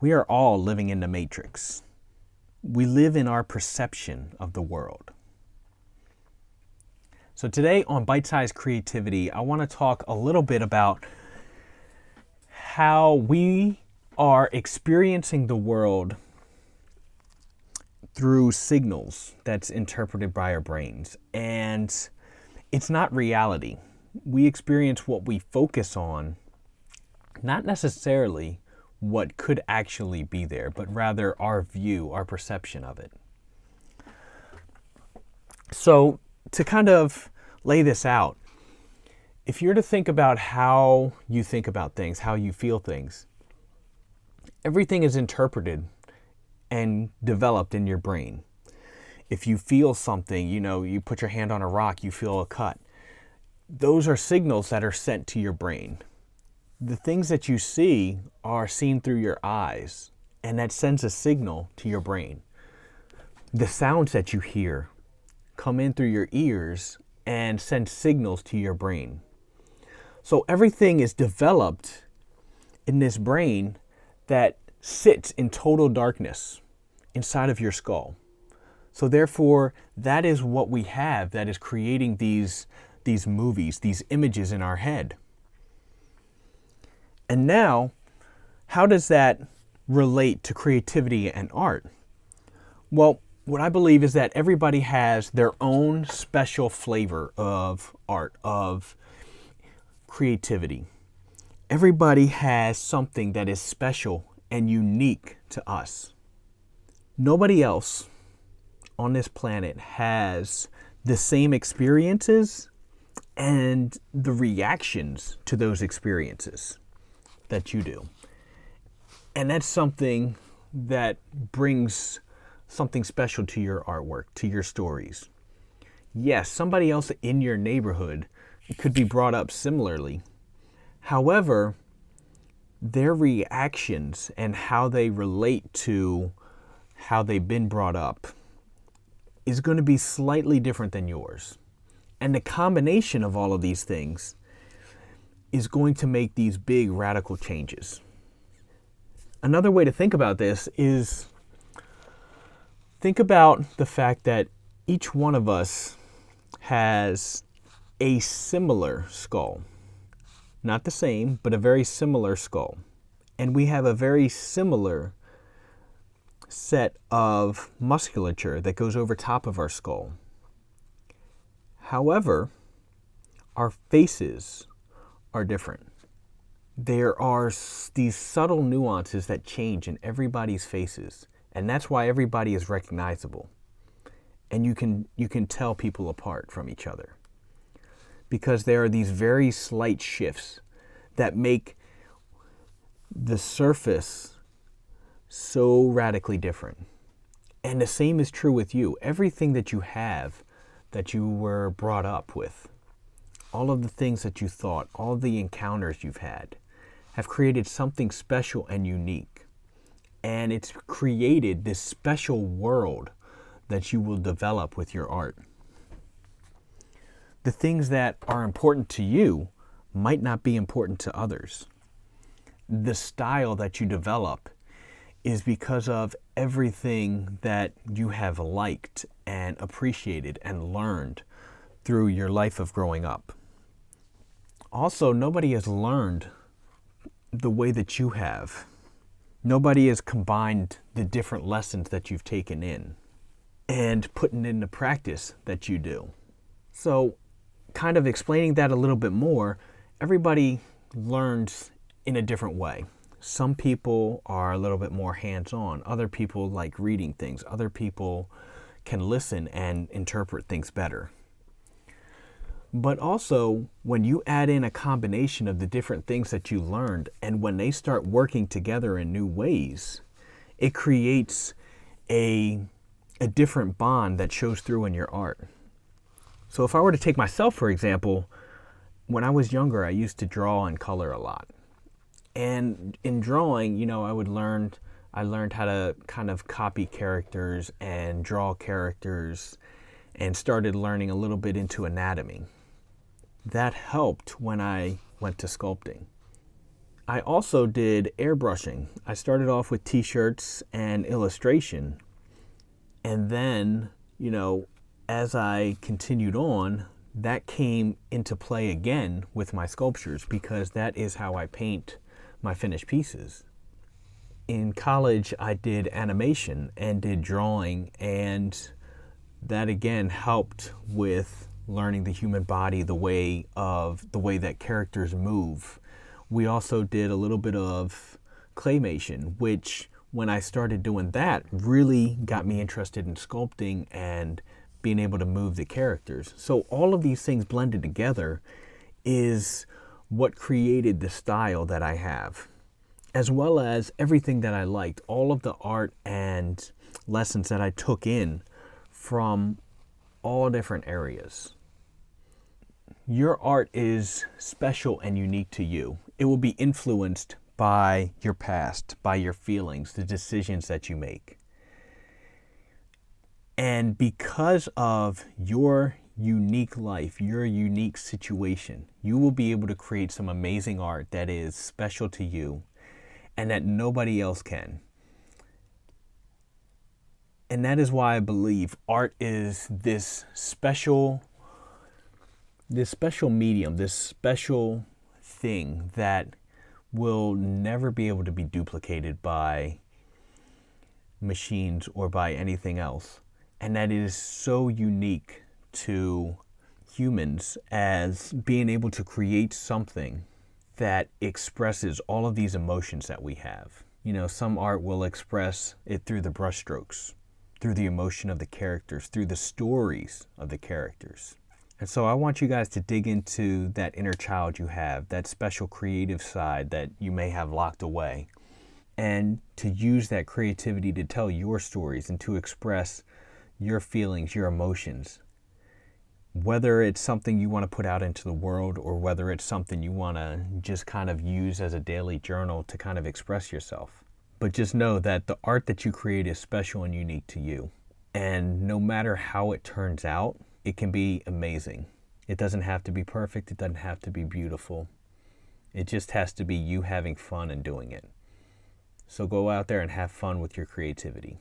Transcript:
We are all living in the matrix. We live in our perception of the world. So today on Bite Size Creativity, I want to talk a little bit about how we are experiencing the world through signals that's interpreted by our brains. And it's not reality. We experience what we focus on, not necessarily what could actually be there, but rather our view, our perception of it. So to kind of lay this out, if you're to think about how you think about things, how you feel things, everything is interpreted and developed in your brain. If you feel something, you put your hand on a rock, you feel a cut. Those are signals that are sent to your brain. The things that you see are seen through your eyes, and that sends a signal to your brain. The sounds that you hear come in through your ears and send signals to your brain. So everything is developed in this brain that sits in total darkness inside of your skull. So therefore, that is what we have that is creating these movies, these images in our head. And now, how does that relate to creativity and art? Well, what I believe is that everybody has their own special flavor of art, of creativity. Everybody has something that is special and unique to us. Nobody else on this planet has the same experiences and the reactions to those experiences that you do. And that's something that brings something special to your artwork, to your stories. Yes, somebody else in your neighborhood could be brought up similarly. However, their reactions and how they relate to how they've been brought up is going to be slightly different than yours. And the combination of all of these things is going to make these big radical changes. Another way to think about this is think about the fact that each one of us has a similar skull. Not the same, but a very similar skull. And we have a very similar set of musculature that goes over top of our skull. However, our faces are different. There are these subtle nuances that change in everybody's faces, and that's why everybody is recognizable. And you can tell people apart from each other, because there are these very slight shifts that make the surface so radically different. And the same is true with you. Everything that you have, that you were brought up with, all of the things that you thought, all the encounters you've had, have created something special and unique. And it's created this special world that you will develop with your art. The things that are important to you might not be important to others. The style that you develop is because of everything that you have liked and appreciated and learned through your life of growing up. Also, nobody has learned the way that you have. Nobody has combined the different lessons that you've taken in and putting into practice that you do. So, kind of explaining that a little bit more, everybody learns in a different way. Some people are a little bit more hands-on. Other people like reading things. Other people can listen and interpret things better. But also, when you add in a combination of the different things that you learned, and when they start working together in new ways, it creates a different bond that shows through in your art. So if I were to take myself, for example, when I was younger, I used to draw and color a lot. And in drawing, I learned how to kind of copy characters and draw characters, and started learning a little bit into anatomy. That helped when I went to sculpting. I also did airbrushing. I started off with t-shirts and illustration. And then, as I continued on, that came into play again with my sculptures because that is how I paint my finished pieces. In college, I did animation and did drawing, and that again helped with learning the human body, the way that characters move. We also did a little bit of claymation, which when I started doing that really got me interested in sculpting and being able to move the characters. So all of these things blended together is what created the style that I have, as well as everything that I liked, all of the art and lessons that I took in from all different areas. Your art is special and unique to you. It will be influenced by your past, by your feelings, the decisions that you make. And because of your unique life, your unique situation, you will be able to create some amazing art that is special to you and that nobody else can. And that is why I believe art is this special medium, this special thing that will never be able to be duplicated by machines or by anything else. And that is so unique to humans as being able to create something that expresses all of these emotions that we have. Some art will express it through the brushstrokes, through the emotion of the characters, through the stories of the characters. And so I want you guys to dig into that inner child you have, that special creative side that you may have locked away, and to use that creativity to tell your stories and to express your feelings, your emotions. Whether it's something you want to put out into the world or whether it's something you want to just kind of use as a daily journal to kind of express yourself. But just know that the art that you create is special and unique to you. And no matter how it turns out, it can be amazing. It doesn't have to be perfect. It doesn't have to be beautiful. It just has to be you having fun and doing it. So go out there and have fun with your creativity.